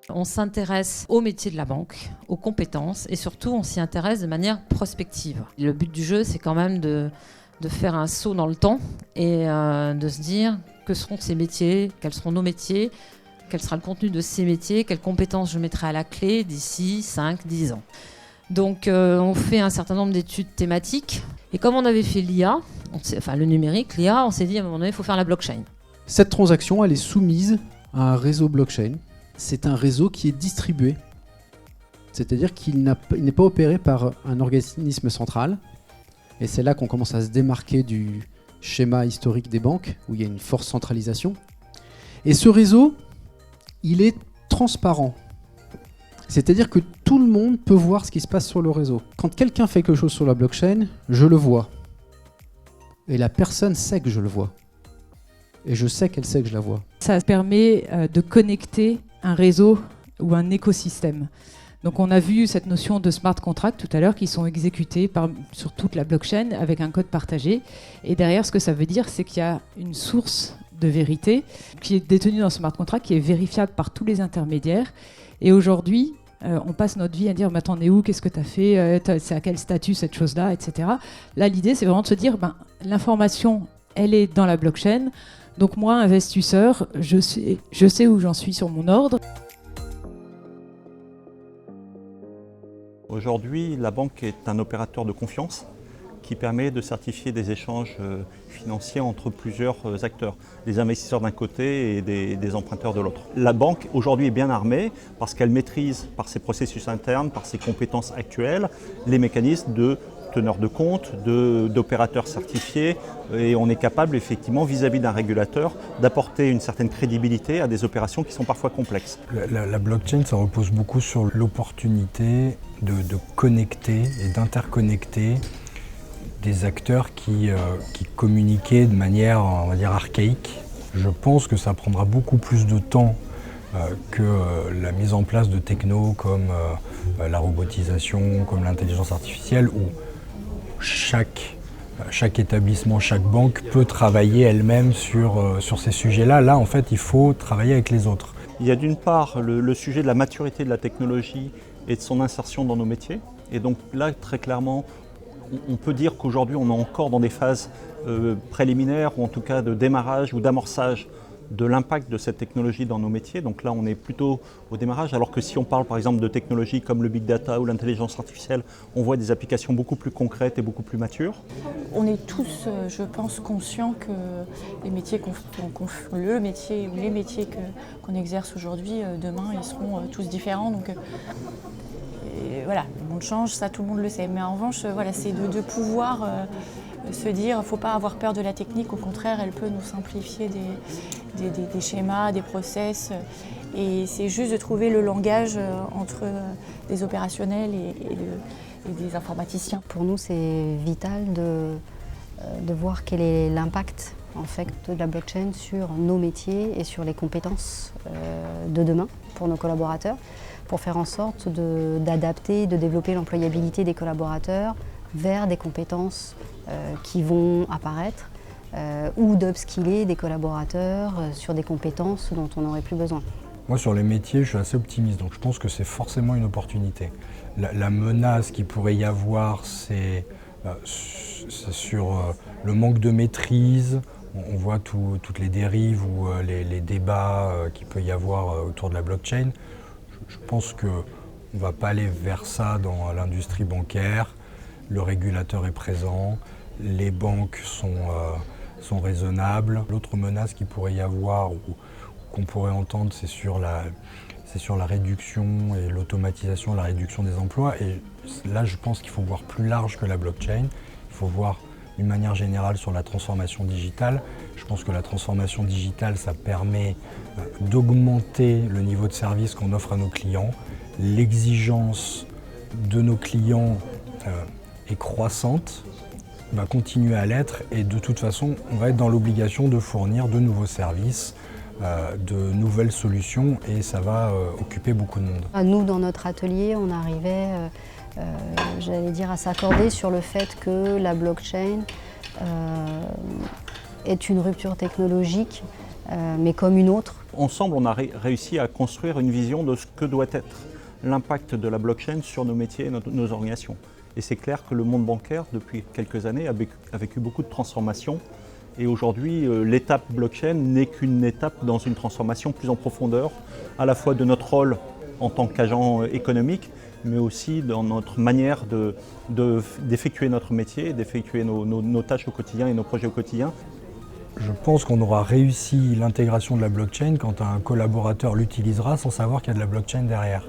On s'intéresse au métier de la banque, aux compétences et surtout on s'y intéresse de manière prospective. Le but du jeu, c'est quand même de faire un saut dans le temps et de se dire que seront ces métiers, quels seront nos métiers, quel sera le contenu de ces métiers, quelles compétences je mettrai à la clé d'ici 5-10 ans. Donc on fait un certain nombre d'études thématiques et comme on avait fait l'IA, le numérique, l'IA, on s'est dit à un moment donné, il faut faire la blockchain. Cette transaction, elle est soumise à un réseau blockchain. C'est un réseau qui est distribué. C'est-à-dire qu'il n'est pas opéré par un organisme central. Et c'est là qu'on commence à se démarquer du schéma historique des banques, où il y a une forte centralisation. Et ce réseau, il est transparent. C'est-à-dire que tout le monde peut voir ce qui se passe sur le réseau. Quand quelqu'un fait quelque chose sur la blockchain, je le vois. Et la personne sait que je le vois. Et je sais qu'elle sait que je la vois. Ça permet de connecter un réseau ou un écosystème. Donc on a vu cette notion de smart contract tout à l'heure qui sont exécutés sur toute la blockchain avec un code partagé. Et derrière, ce que ça veut dire, c'est qu'il y a une source de vérité qui est détenue dans ce smart contract, qui est vérifiable par tous les intermédiaires. Et aujourd'hui, on passe notre vie à dire « t'en es où ? Qu'est-ce que tu as fait ? C'est à quel statut cette chose-là ?» etc. Là, l'idée, c'est vraiment de se dire l'information, elle est dans la blockchain. Donc moi, investisseur, je sais où j'en suis sur mon ordre. Aujourd'hui, la banque est un opérateur de confiance qui permet de certifier des échanges financiers entre plusieurs acteurs, des investisseurs d'un côté et des emprunteurs de l'autre. La banque aujourd'hui est bien armée parce qu'elle maîtrise par ses processus internes, par ses compétences actuelles, les mécanismes de teneur de compte, d'opérateurs certifiés, et on est capable effectivement vis-à-vis d'un régulateur d'apporter une certaine crédibilité à des opérations qui sont parfois complexes. La blockchain, ça repose beaucoup sur l'opportunité de connecter et d'interconnecter des acteurs qui communiquaient de manière, on va dire, archaïque. Je pense que ça prendra beaucoup plus de temps que la mise en place de technos comme la robotisation, comme l'intelligence artificielle, où chaque établissement, chaque banque peut travailler elle-même sur ces sujets-là. Là, en fait, il faut travailler avec les autres. Il y a d'une part le sujet de la maturité de la technologie et de son insertion dans nos métiers. Et donc là, très clairement, on peut dire qu'aujourd'hui, on est encore dans des phases préliminaires, ou en tout cas de démarrage ou d'amorçage de l'impact de cette technologie dans nos métiers. Donc là, on est plutôt au démarrage, alors que si on parle par exemple de technologies comme le big data ou l'intelligence artificielle, on voit des applications beaucoup plus concrètes et beaucoup plus matures. On est tous, je pense, conscients que les métiers le métier ou les métiers qu'on exerce aujourd'hui, demain, ils seront tous différents. Donc voilà, le monde change, ça tout le monde le sait. Mais en revanche, voilà, c'est de pouvoir se dire, il ne faut pas avoir peur de la technique, au contraire, elle peut nous simplifier des schémas, des process. Et c'est juste de trouver le langage entre des opérationnels et des informaticiens. Pour nous, c'est vital de voir quel est l'impact en fait, de la blockchain sur nos métiers et sur les compétences de demain pour nos collaborateurs, pour faire en sorte d'adapter, de développer l'employabilité des collaborateurs vers des compétences qui vont apparaître ou d'upskiller des collaborateurs sur des compétences dont on n'aurait plus besoin. Moi, sur les métiers, je suis assez optimiste, donc je pense que c'est forcément une opportunité. La menace qu'il pourrait y avoir, c'est sur le manque de maîtrise. On voit toutes les dérives ou les débats qu'il peut y avoir autour de la blockchain. Je pense qu'on ne va pas aller vers ça dans l'industrie bancaire. Le régulateur est présent, les banques sont raisonnables. L'autre menace qu'il pourrait y avoir ou qu'on pourrait entendre, c'est sur la réduction et l'automatisation, la réduction des emplois. Et là, je pense qu'il faut voir plus large que la blockchain. Il faut voir d'une manière générale sur la transformation digitale. Je pense que la transformation digitale, ça permet d'augmenter le niveau de service qu'on offre à nos clients. L'exigence de nos clients est croissante, va continuer à l'être et de toute façon, on va être dans l'obligation de fournir de nouveaux services, de nouvelles solutions et ça va occuper beaucoup de monde. Nous, dans notre atelier, on arrivait, j'allais dire, à s'accorder sur le fait que la blockchain est une rupture technologique, mais comme une autre, Ensemble, on a réussi à construire une vision de ce que doit être l'impact de la blockchain sur nos métiers et nos organisations. Et c'est clair que le monde bancaire, depuis quelques années, a vécu beaucoup de transformations. Et aujourd'hui, l'étape blockchain n'est qu'une étape dans une transformation plus en profondeur, à la fois de notre rôle en tant qu'agent économique, mais aussi dans notre manière d'effectuer notre métier, d'effectuer nos tâches au quotidien et nos projets au quotidien. Je pense qu'on aura réussi l'intégration de la blockchain quand un collaborateur l'utilisera sans savoir qu'il y a de la blockchain derrière.